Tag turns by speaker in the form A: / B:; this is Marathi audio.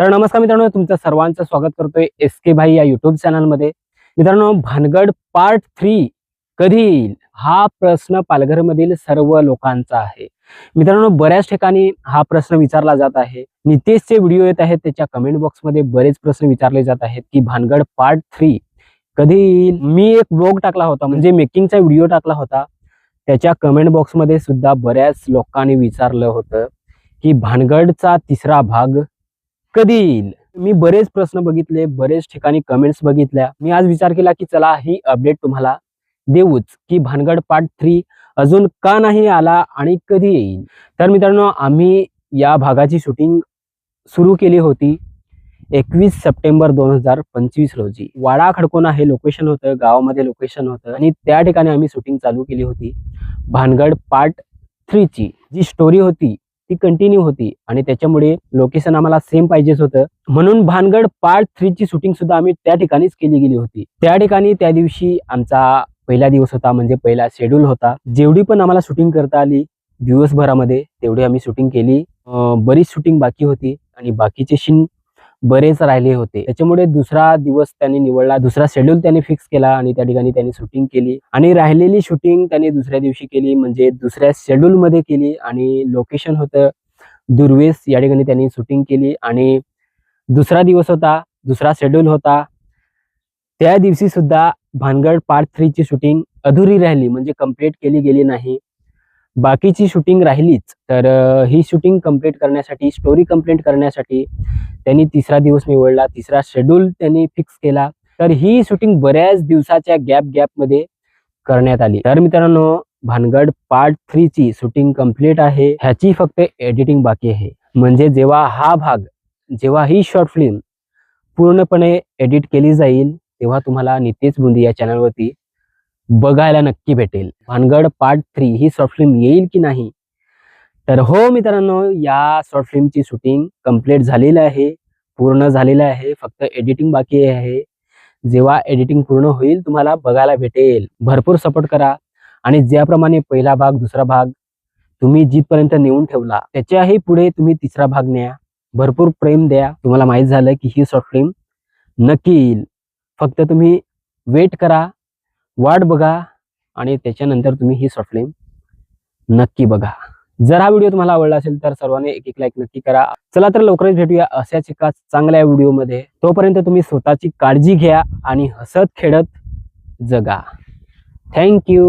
A: तर नमस्कार मित्रांनो, तुमचं सर्वांचं स्वागत करतोय SK भाई या युट्यूब चॅनलमध्ये. मित्रांनो, भानगड पार्ट 3 कधी येईल हा प्रश्न पालघरमधील सर्व लोकांचा आहे. मित्रांनो, बऱ्याच ठिकाणी हा प्रश्न विचारला जात आहे. नितेशचे व्हिडिओ येत आहेत, त्याच्या कमेंट बॉक्समध्ये बरेच प्रश्न विचारले जात आहेत की भानगड पार्ट 3 कधी येईल. मी एक व्लॉग टाकला होता, म्हणजे मेकिंगचा व्हिडिओ टाकला होता. त्याच्या कमेंट बॉक्समध्ये सुद्धा बऱ्याच लोकांनी विचारलं होतं की भानगडचा तिसरा भाग कधी येईल. मी बरेच प्रश्न बघितले, बरेच ठिकाणी कमेंट्स बघितल्या. मी आज विचार केला की चला ही अपडेट तुम्हाला देऊच की भानगड पार्ट 3 अजून का नाही आला आणि कधी येईल. तर मित्रांनो, आम्ही या भागाची शूटिंग सुरू केली होती 21 सप्टेंबर 2025 रोजी. वाडा खडकोना हे लोकेशन होतं, गावामध्ये लोकेशन होतं आणि त्या ठिकाणी आम्ही शूटिंग चालू केली होती. भानगड पार्ट 3 ची जी स्टोरी होती ती कंटिन्यू होती आणि त्याच्यामुळे लोकेशन आम्हाला सेम पाहिजेच होतं. म्हणून भानगड पार्ट 3 ची शूटिंग सुद्धा आम्ही त्या ठिकाणीच केली गेली होती. त्या ठिकाणी त्या दिवशी आमचा पहिला दिवस होता, म्हणजे पहिला शेड्यूल होता. जेवढी पण आम्हाला शूटिंग करता आली दिवसभरामध्ये तेवढी आम्ही शूटिंग केली. बरीच शूटिंग बाकी होती आणि बाकीचे सीन बरेच राहिले होते. त्याच्यामुळे दुसरा दिवस त्यांनी निवडला, दुसरा शेड्यूल त्यांनी फिक्स केला आणि त्या ठिकाणी त्यांनी शूटिंग केली आणि राहिलेली शूटिंग त्यांनी दुसऱ्या दिवशी केली, म्हणजे दुसऱ्या शेड्यूल मध्ये केली. आणि लोकेशन होतं दुर्वेस, या ठिकाणी त्यांनी शूटिंग केली आणि दुसरा दिवस होता, दुसरा शेड्यूल होता. त्या दिवशी सुद्धा भानगड पार्ट 3 ची शूटिंग अधुरी राहिली, म्हणजे कंप्लीट केली गेली नाही. बाकीची शूटिंग राहिलीच. तर ही शूटिंग कंप्लीट करण्यासाठी, स्टोरी कंप्लीट करण्यासाठी त्यांनी तिसरा दिवस निवडला, तिसरा शेड्यूल त्यांनी फिक्स केला. तर ही शूटिंग बऱ्याच दिवसाच्या गॅप मध्ये करण्यात आली. तर मित्रांनो, भानगड पार्ट 3 ची शूटिंग कंप्लीट आहे, ह्याची फक्त एडिटिंग बाकी आहे. म्हणजे जेव्हा हा भाग, जेव्हा ही शॉर्ट फिल्म पूर्णपणे एडिट केली जाईल तेव्हा तुम्हाला नितेश बुंदी या चॅनलवरती बघायला नक्की भेटेल. भानगड पार्ट 3 ही शॉर्ट फिल्म येईल की नाही. तर हो मित्रांनो, या शॉर्ट फिल्मची शूटिंग कंप्लीट झालेली आहे, पूर्ण झालेलं आहे, फक्त एडिटिंग बाकी आहे. जेव्हा एडिटिंग पूर्ण होईल तुम्हाला बघायला भेटेल. भरपूर सपोर्ट करा आणि ज्याप्रमाणे पहिला भाग, दुसरा भाग तुम्ही जिथपर्यंत नेऊन ठेवला त्याच्याही पुढे तुम्ही तिसरा भाग न्या. भरपूर प्रेम द्या. तुम्हाला माहित झालं की ही शॉर्ट फिल्म नक्की येईल. फक्त तुम्ही वेट करा, वाट बघा आणि त्याच्यानंतर तुम्ही ही शॉर्ट फिल्म नक्की बघा. जर हा व्हिडिओ तुम्हाला आवडला असेल तर सर्वांनी एक लाईक नक्की करा. चला तर लवकरच भेटूया अशाच एका चांगल्या व्हिडिओमध्ये. तोपर्यंत तुम्ही स्वतःची काळजी घ्या आणि हसत खेळत जगा. थँक्यू.